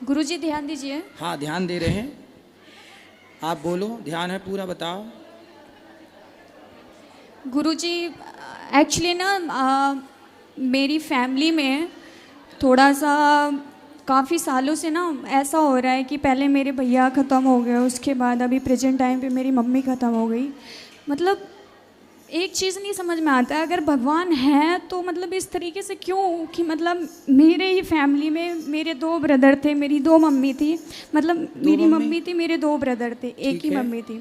गुरुजी ध्यान दीजिए। हाँ ध्यान दे रहे हैं। आप बोलो, ध्यान है पूरा, बताओ। गुरुजी एक्चुअली ना मेरी फैमिली में थोड़ा सा काफ़ी सालों से ना ऐसा हो रहा है कि पहले मेरे भैया ख़त्म हो गए, उसके बाद अभी प्रेजेंट टाइम पे मेरी मम्मी ख़त्म हो गई। मतलब एक चीज़ नहीं समझ में आता है, अगर भगवान है तो मतलब इस तरीके से क्यों कि मतलब मेरे ही फैमिली में मेरे 2 ब्रदर थे, मेरी 2 मम्मी थी। मतलब मेरी मम्मी थी, मेरे 2 ब्रदर थे, एक ठीक ही है। मम्मी थी।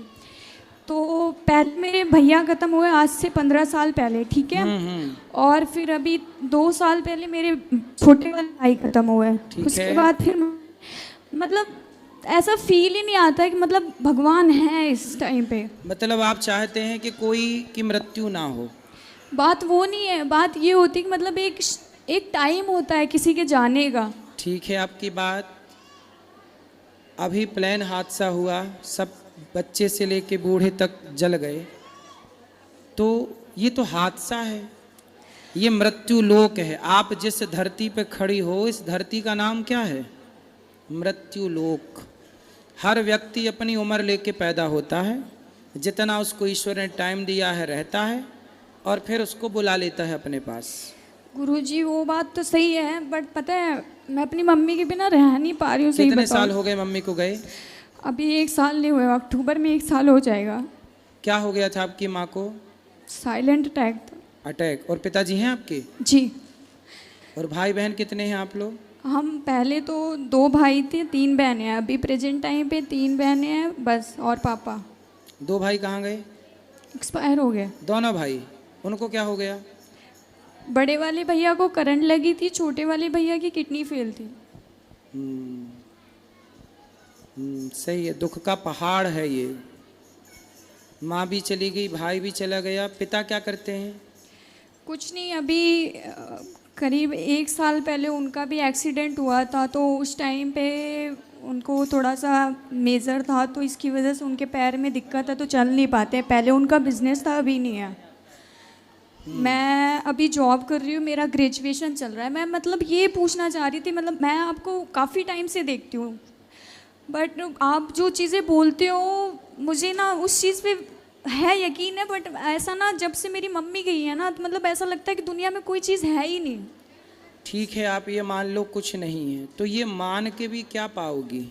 तो पहले मेरे भैया ख़त्म हुए आज से 15 साल पहले, ठीक है। और फिर अभी 2 साल पहले मेरे छोटे वाले भाई ख़त्म हुए। ठीक उसके है। बाद फिर मतलब ऐसा फील ही नहीं आता है कि मतलब भगवान है इस टाइम पे। मतलब आप चाहते हैं कि कोई की मृत्यु ना हो। बात वो नहीं है, बात ये होती है कि मतलब एक टाइम होता है किसी के जाने का। ठीक है आपकी बात। अभी प्लेन हादसा हुआ, सब बच्चे से लेके बूढ़े तक जल गए, तो ये तो हादसा है, ये मृत्यु लोक है। आप जिस धरती पे खड़ी हो, इस धरती का नाम क्या है? मृत्यु लोक। हर व्यक्ति अपनी उम्र लेके पैदा होता है, जितना उसको ईश्वर ने टाइम दिया है रहता है, और फिर उसको बुला लेता है अपने पास। गुरुजी वो बात तो सही है, बट पता है मैं अपनी मम्मी के बिना रह नहीं पा रही हूँ। सही कितने बताओ, साल हो गए मम्मी को गए? अभी 1 साल नहीं हुआ, अक्टूबर में 1 साल हो जाएगा। क्या हो गया था आपकी माँ को? साइलेंट अटैक था। अटैक। और पिताजी हैं आपके? जी। और भाई बहन कितने हैं आप लोग? हम पहले तो 2 भाई थे, 3 बहनें हैं। अभी प्रेजेंट टाइम पे 3 बहनें हैं बस, और पापा। 2 भाई कहाँ गए? एक्सपायर हो गए। दोनों भाई? उनको क्या हो गया? बड़े वाले भैया को करंट लगी थी, छोटे वाले भैया की किडनी फेल थी। सही है, दुख का पहाड़ है ये। माँ भी चली गई, भाई भी चला गया। पिता क्या करते हैं? कुछ नहीं, अभी करीब 1 साल पहले उनका भी एक्सीडेंट हुआ था, तो उस टाइम पे उनको थोड़ा सा मेजर था, तो इसकी वजह से उनके पैर में दिक्कत है, तो चल नहीं पाते। पहले उनका बिजनेस था, अभी नहीं है। मैं अभी जॉब कर रही हूँ, मेरा ग्रेजुएशन चल रहा है। मैं मतलब ये पूछना चाह रही थी, मतलब मैं आपको काफ़ी टाइम से देखती हूँ, बट आप जो चीज़ें बोलते हो मुझे ना उस चीज़ पे है यकीन है, बट ऐसा ना जब से मेरी मम्मी गई है ना, तो मतलब ऐसा लगता है कि दुनिया में कोई चीज़ है ही नहीं। ठीक है, आप ये मान लो कुछ नहीं है, तो ये मान के भी क्या पाओगी?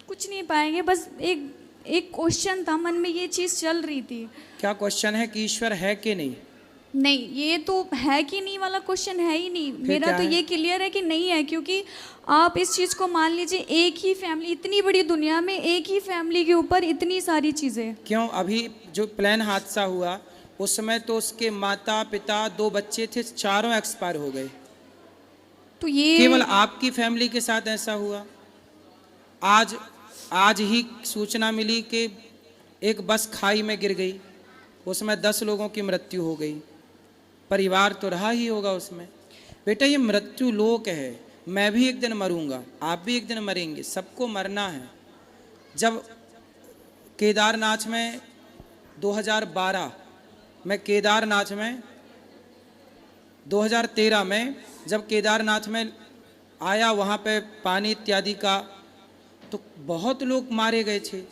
कुछ नहीं पाएंगे, बस एक एक क्वेश्चन था मन में, ये चीज़ चल रही थी। क्या क्वेश्चन है कि ईश्वर है कि नहीं? नहीं, ये तो है कि नहीं वाला क्वेश्चन है ही नहीं। फिर मेरा क्या तो है? ये क्लियर है कि नहीं है, क्योंकि आप इस चीज़ को मान लीजिए, एक ही फैमिली, इतनी बड़ी दुनिया में एक ही फैमिली के ऊपर इतनी सारी चीज़ें। क्यों? अभी जो प्लेन हादसा हुआ उस समय तो उसके माता पिता 2 बच्चे थे, चारों एक्सपायर हो गए। तो ये केवल आपकी फैमिली के साथ ऐसा हुआ? आज आज ही सूचना मिली कि एक बस खाई में गिर गई, उसमें 10 लोगों की मृत्यु हो गई। परिवार तो रहा ही होगा उसमें। बेटा ये मृत्यु लोक है, मैं भी एक दिन मरूंगा, आप भी एक दिन मरेंगे, सबको मरना है। जब केदारनाथ में 2012 में, केदारनाथ में 2013 में जब केदारनाथ में आया, वहाँ पे पानी इत्यादि का, तो बहुत लोग मारे गए थे,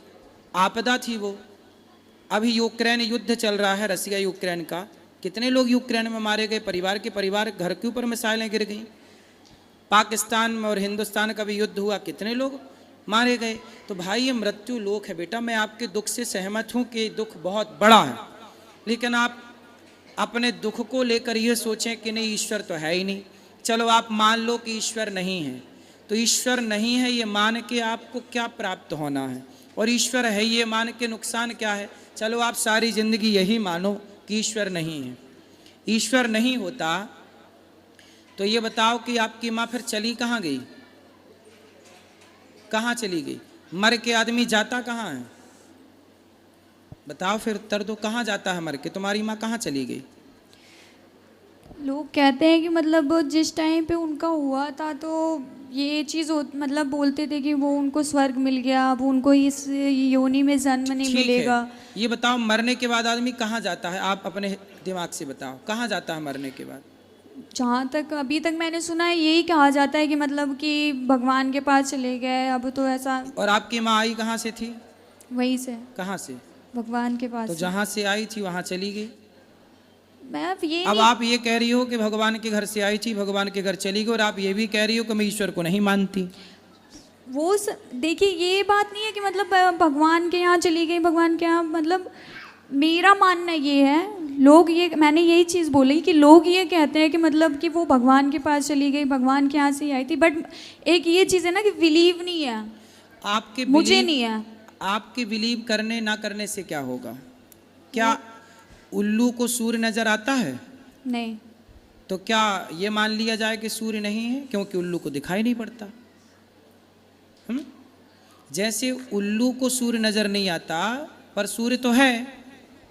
आपदा थी वो। अभी यूक्रेन युद्ध चल रहा है, रसिया यूक्रेन का, कितने लोग यूक्रेन में मारे गए, परिवार के परिवार, घर के ऊपर मिसाइलें गिर गई। पाकिस्तान में और हिंदुस्तान का भी युद्ध हुआ, कितने लोग मारे गए। तो भाई ये मृत्यु लोक है। बेटा मैं आपके दुख से सहमत हूँ कि दुख बहुत बड़ा है, लेकिन आप अपने दुख को लेकर ये सोचें कि नहीं ईश्वर तो है ही नहीं। चलो आप मान लो कि ईश्वर नहीं है, तो ईश्वर नहीं है ये मान के आपको क्या प्राप्त होना है, और ईश्वर है ये मान के नुकसान क्या है? चलो आप सारी जिंदगी यही मानो कि ईश्वर नहीं है। ईश्वर नहीं होता तो ये बताओ कि आपकी माँ फिर चली कहाँ गई? कहाँ चली गई? मर के आदमी जाता कहाँ है? बताओ फिर, उत्तर दो, कहाँ जाता है मर के? तुम्हारी माँ कहाँ चली गई? लोग कहते हैं कि मतलब जिस टाइम पे उनका हुआ था, तो ये चीज़ मतलब बोलते थे कि वो उनको स्वर्ग मिल गया, अब उनको इस योनि में जन्म नहीं ठीक मिलेगा। है, ये बताओ मरने के बाद आदमी कहाँ जाता है? आप अपने दिमाग से बताओ, कहाँ जाता है मरने के बाद? जहाँ तक अभी तक मैंने सुना है यही कहा जाता है कि मतलब कि भगवान के पास चले गए, अब तो ऐसा। और आपकी माँ आई कहाँ से थी? वहीं से, कहाँ से? भगवान के पास तो से। जहाँ से आई थी वहाँ चली गई। मैं अब ये अब नहीं, आप ये कह रही हो कि भगवान के घर से आई थी, भगवान के घर चली गई, और आप ये भी कह रही हो कि मैं ईश्वर को नहीं मानती। देखिए ये बात नहीं है कि मतलब भगवान के यहाँ चली गई, भगवान के यहाँ, मतलब मेरा मानना ये है, लोग ये, मैंने यही चीज़ बोली कि लोग ये कहते हैं कि मतलब कि वो भगवान के पास चली गई, भगवान के यहाँ से ही आई थी, बट एक ये चीज़ है ना कि बिलीव नहीं है, आपके मुझे believe- नहीं है। आपके बिलीव करने ना करने से क्या होगा? क्या उल्लू को सूर्य नजर आता है? नहीं, तो क्या ये मान लिया जाए कि सूर्य नहीं है क्योंकि उल्लू को दिखाई नहीं पड़ता? जैसे उल्लू को सूर्य नजर नहीं आता पर सूर्य तो है,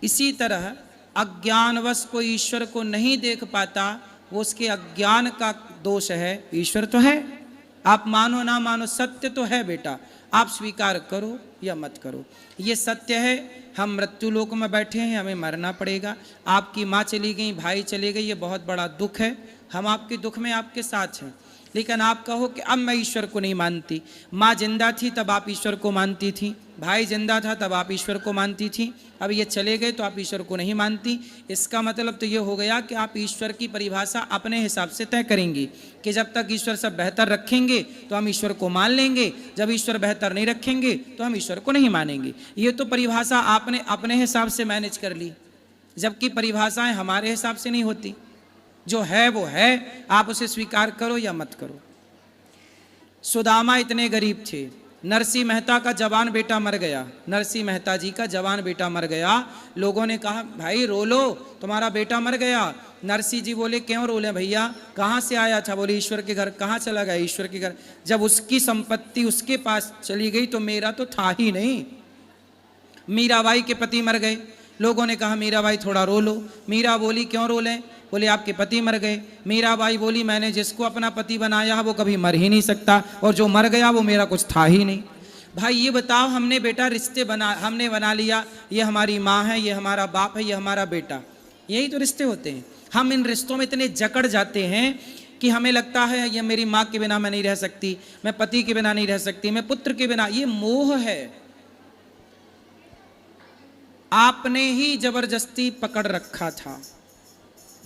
इसी तरह अज्ञानवश कोई ईश्वर को नहीं देख पाता, वो उसके अज्ञान का दोष है, ईश्वर तो है। आप मानो ना मानो, सत्य तो है बेटा, आप स्वीकार करो या मत करो, ये सत्य है। हम मृत्यु लोक में बैठे हैं, हमें मरना पड़ेगा। आपकी माँ चली गई, भाई चले गए, ये बहुत बड़ा दुख है, हम आपके दुख में आपके साथ हैं। लेकिन आप कहो कि अब मैं ईश्वर को नहीं मानती। माँ जिंदा थी तब आप ईश्वर को मानती थी, भाई जिंदा था तब आप ईश्वर को मानती थी, अब ये चले गए तो आप ईश्वर को नहीं मानती। इसका मतलब तो ये हो गया कि आप ईश्वर की परिभाषा अपने हिसाब से तय करेंगी कि जब तक ईश्वर सब बेहतर रखेंगे तो हम ईश्वर को मान लेंगे, जब ईश्वर बेहतर नहीं रखेंगे तो हम ईश्वर को नहीं मानेंगे। ये तो परिभाषा आपने अपने हिसाब से मैनेज कर ली, जबकि परिभाषाएं हमारे हिसाब से नहीं होती। जो है वो है, आप उसे स्वीकार करो या मत करो। सुदामा इतने गरीब थे, नरसिंह मेहता का जवान बेटा मर गया, नरसिंह मेहता जी का जवान बेटा मर गया। लोगों ने कहा भाई रो लो, तुम्हारा बेटा मर गया। नरसिंह जी बोले क्यों रोले भैया, कहाँ से आया था? बोले ईश्वर के घर। कहाँ चला गया? ईश्वर के घर। जब उसकी संपत्ति उसके पास चली गई तो मेरा तो था ही नहीं। मीराबाई के पति मर गए, लोगों ने कहा मीराबाई थोड़ा रो लो। मीरा बोली क्यों रो लें? बोले आपके पति मर गए। मीराबाई बोली मैंने जिसको अपना पति बनाया है वो कभी मर ही नहीं सकता, और जो मर गया वो मेरा कुछ था ही नहीं। भाई ये बताओ, हमने बेटा रिश्ते हमने बना लिया, ये हमारी माँ है, ये हमारा बाप है, ये हमारा बेटा, यही तो रिश्ते होते हैं। हम इन रिश्तों में इतने जकड़ जाते हैं कि हमें लगता है ये मेरी माँ के बिना मैं नहीं रह सकती, मैं पति के बिना नहीं रह सकती, मैं पुत्र के बिना। ये मोह है, आपने ही जबरदस्ती पकड़ रखा था।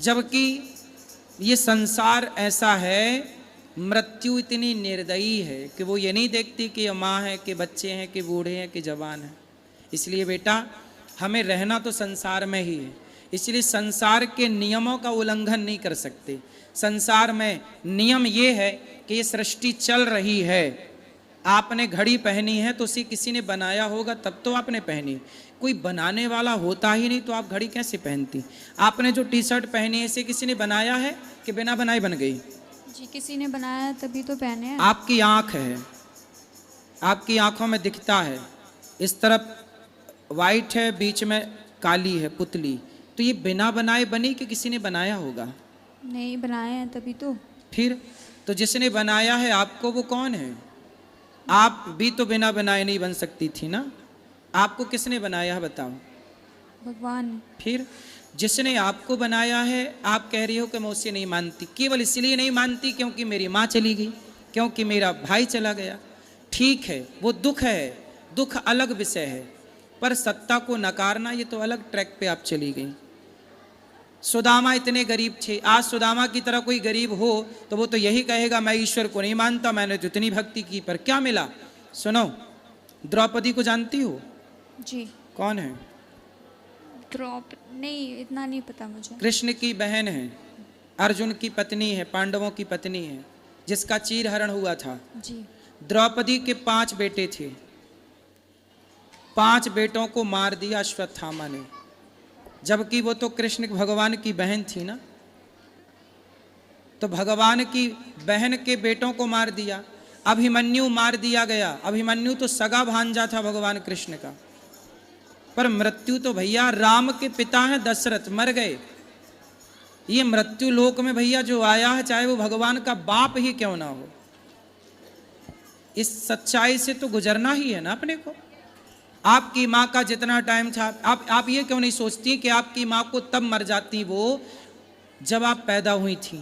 जबकि ये संसार ऐसा है, मृत्यु इतनी निर्दयी है कि वो ये नहीं देखती कि ये माँ है कि बच्चे हैं कि बूढ़े हैं कि जवान हैं। इसलिए बेटा हमें रहना तो संसार में ही है, इसलिए संसार के नियमों का उल्लंघन नहीं कर सकते। संसार में नियम ये है कि ये सृष्टि चल रही है, आपने घड़ी पहनी है तो उसे किसी ने बनाया होगा तब तो आपने पहनी, कोई बनाने वाला होता ही नहीं तो आप घड़ी कैसे पहनती? आपने जो टी शर्ट पहनी है इसे किसी ने बनाया है कि बिना बनाए बन गई? जी किसी ने बनाया तभी तो पहने हैं। आपकी आंख है, आपकी आंखों में दिखता है, इस तरफ वाइट है, बीच में काली है पुतली, तो ये बिना बनाए बनी कि किसी ने बनाया होगा? नहीं बनाए हैं तभी तो। फिर तो जिसने बनाया है आपको, वो कौन है? आप भी तो बिना बनाए नहीं बन सकती थी ना, आपको किसने बनाया है बताओ? भगवान। फिर जिसने आपको बनाया है, आप कह रही हो कि मैं उसे नहीं मानती, केवल इसलिए नहीं मानती क्योंकि मेरी माँ चली गई, क्योंकि मेरा भाई चला गया। ठीक है, वो दुख है, दुख अलग विषय है, पर सत्ता को नकारना ये तो अलग ट्रैक पे आप चली गई। सुदामा इतने गरीब थे, आज सुदामा की तरह कोई गरीब हो तो वो तो यही कहेगा मैं ईश्वर को नहीं मानता, मैंने तो इतनी भक्ति की, पर क्या मिला? सुनो, द्रौपदी को जानती हो? जी। कौन है? नहीं, इतना नहीं पता मुझे। कृष्ण की बहन है, अर्जुन की पत्नी है, पांडवों की पत्नी है, जिसका चीरहरण हुआ था। जी। द्रौपदी के 5 बेटे थे, 5 बेटों को मार दिया अश्वत्थामा ने, जबकि वो तो कृष्ण भगवान की बहन थी ना। तो भगवान की बहन के बेटों को मार दिया। अभिमन्यु मार दिया गया, अभिमन्यु तो सगा भांजा था भगवान कृष्ण का, पर मृत्यु तो भैया राम के पिता हैं दशरथ, मर गए। ये मृत्यु लोक में भैया जो आया है, चाहे वो भगवान का बाप ही क्यों ना हो, इस सच्चाई से तो गुजरना ही है ना अपने को। आपकी माँ का जितना टाइम था, आप ये क्यों नहीं सोचती कि आपकी माँ को तब मर जाती वो जब आप पैदा हुई थी?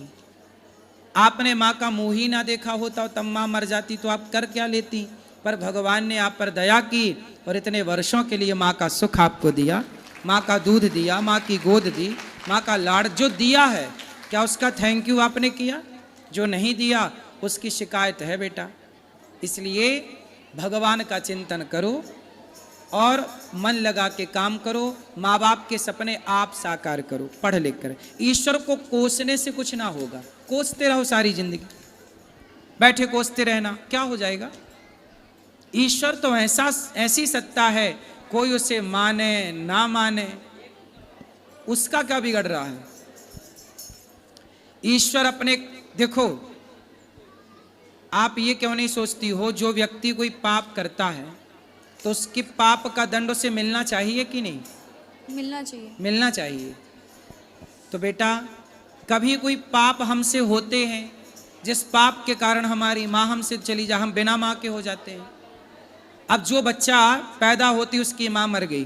आपने माँ का मुंह ही ना देखा होता तब माँ मर जाती तो आप कर क्या लेती। पर भगवान ने आप पर दया की और इतने वर्षों के लिए माँ का सुख आपको दिया, माँ का दूध दिया, माँ की गोद दी, माँ का लाड़ जो दिया है, क्या उसका थैंक यू आपने किया? जो नहीं दिया उसकी शिकायत है बेटा। इसलिए भगवान का चिंतन करो और मन लगा के काम करो। माँ बाप के सपने आप साकार करो पढ़ लिख कर। ईश्वर को कोसने से कुछ ना होगा। कोसते रहो सारी जिंदगी, बैठे कोसते रहना, क्या हो जाएगा? ईश्वर तो ऐसी सत्ता है, कोई उसे माने ना माने उसका क्या बिगड़ रहा है। ईश्वर अपने, देखो आप ये क्यों नहीं सोचती हो, जो व्यक्ति कोई पाप करता है तो उसके पाप का दंड उसे मिलना चाहिए कि नहीं? मिलना चाहिए। मिलना चाहिए। तो बेटा कभी कोई पाप हमसे होते हैं जिस पाप के कारण हमारी माँ हमसे चली जा, हम बिना माँ के हो जाते हैं। अब जो बच्चा पैदा होती उसकी माँ मर गई,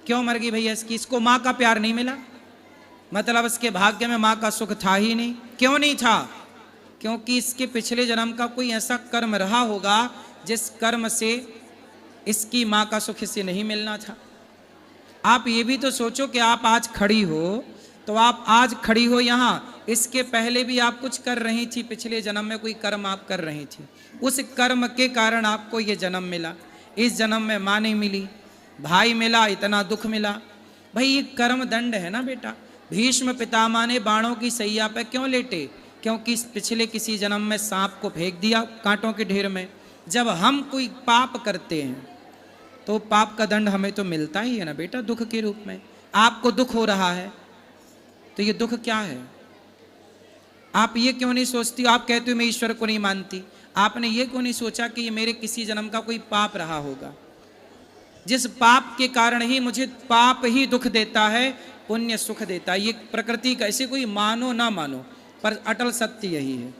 क्यों मर गई भैया? इसको माँ का प्यार नहीं मिला, मतलब इसके भाग्य में माँ का सुख था ही नहीं। क्यों नहीं था? क्योंकि इसके पिछले जन्म का कोई ऐसा कर्म रहा होगा जिस कर्म से इसकी माँ का सुख इसे नहीं मिलना था। आप ये भी तो सोचो कि आप आज खड़ी हो, तो आप आज खड़ी हो यहाँ, इसके पहले भी आप कुछ कर रही थी, पिछले जन्म में कोई कर्म आप कर रही थी, उस कर्म के कारण आपको ये जन्म मिला। इस जन्म में माँ नहीं मिली, भाई मिला, इतना दुख मिला। भाई ये कर्म दंड है ना बेटा। भीष्म पितामह ने बाणों की सैया पे क्यों लेटे? क्योंकि पिछले किसी जन्म में सांप को फेंक दिया कांटों के ढेर में। जब हम कोई पाप करते हैं तो पाप का दंड हमें तो मिलता ही है ना बेटा, दुख के रूप में। आपको दुख हो रहा है तो ये दुख क्या है? आप ये क्यों नहीं सोचती? आप कहते हो मैं ईश्वर को नहीं मानती, आपने ये क्यों नहीं सोचा कि ये मेरे किसी जन्म का कोई पाप रहा होगा, जिस पाप के कारण ही मुझे पाप ही दुख देता है, पुण्य सुख देता है। ये प्रकृति का, ऐसे कोई मानो ना मानो पर अटल सत्य यही है।